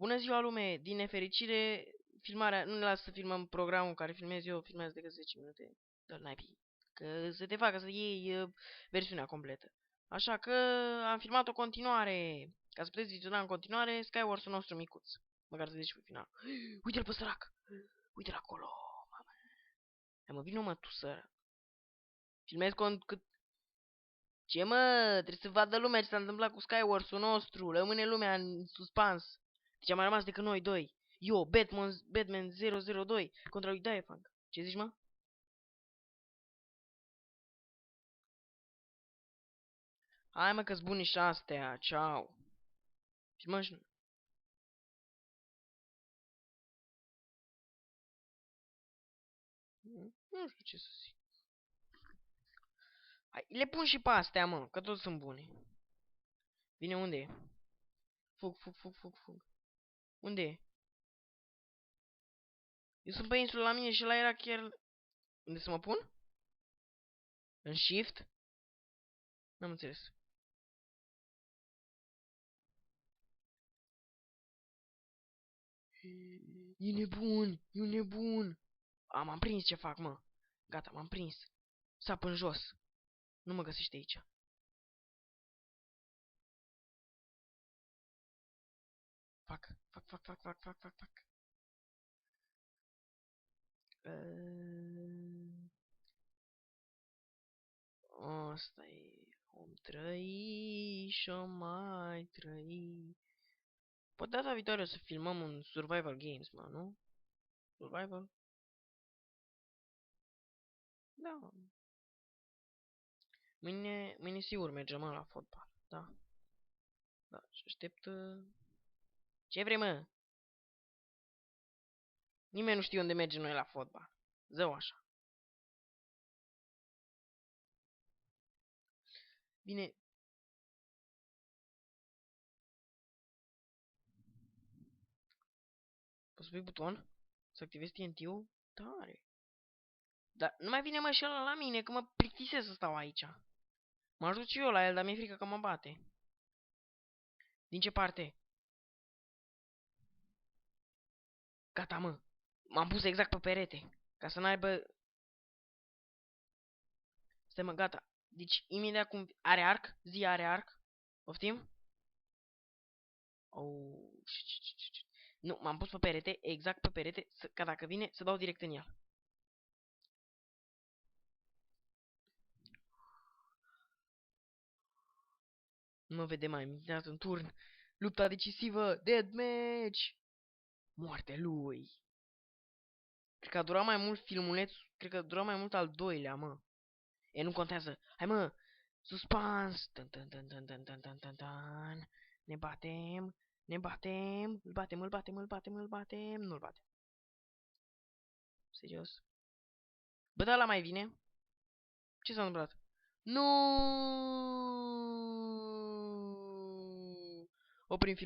Bună ziua, lume! Din nefericire, filmarea nu ne lasă să filmăm programul care filmez eu, filmează decât 10 minute. Dă-l naibii. Că să te facă să iei versiunea completă. Așa că am filmat o continuare. Ca să puteți viziona în continuare Skywars-ul nostru micuț. Măcar să zici pe final. Uite-l pe sărac! Uite-l acolo! Mamă. Hai mă, vină mă tu să... Filmez cât... Ce mă? Trebuie să vadă lumea ce s-a întâmplat cu Skywars-ul nostru. Rămâne lumea în suspans. Deci am mai rămas decât noi doi. Eu, Batman 002 contra lui Daefang. Ce zici, mă? Hai mă că-s bune și astea. Ciao. Filmăm și... Nu știu ce să zic. Hai, le pun și pe astea, mă, că toți sunt bune. Bine, unde e? Fug. Unde e? Eu sunt pe insulă la mine și ăla era chiar... Unde să mă pun? În shift? N-am înțeles. E nebun, e un nebun. M-am prins ce fac, mă. Gata, m-am prins. Sap în jos. Nu mă găsește aici. Fac. Asta e. Om trăi și-o mai trăi. Poate data viitoare o să filmăm un Survival Games, mă, nu? Survival? Da. Mâine sigur mergem mă, la fotbal. Da. Da. Și aștept... Ce vrei, mă? Nimeni nu știe unde mergem noi la fotbal. Zău așa. Bine. Poți să pui buton? Să activezi TNT-ul? Tare. Dar nu mai vine mă și ăla la mine, că mă plictisesc să stau aici. Mă ajut și eu la el, dar mi-e frică că mă bate. Din ce parte? Gata, mă. M-am pus exact pe perete. Ca să n-aibă... Stai, mă, gata. Deci, imediat cum... Are arc? Zi are arc? Poftim? Oh... Nu, m-am pus pe perete, exact pe perete, ca dacă vine, să dau direct în el. Nu mă vede mai, mi-a dat în turn. Lupta decisivă, deathmatch! Moartea lui. Cred că a durat mai mult filmuleț, cred că a durat mai mult al doilea, mă. E, nu contează. Hai, mă! Suspans! Tan. Ne batem. Ne batem. Îl batem. Nu-l batem. Serios. Bă, dar ăla mai vine? Ce s-a întâmplat? Nu! Oprim filmul.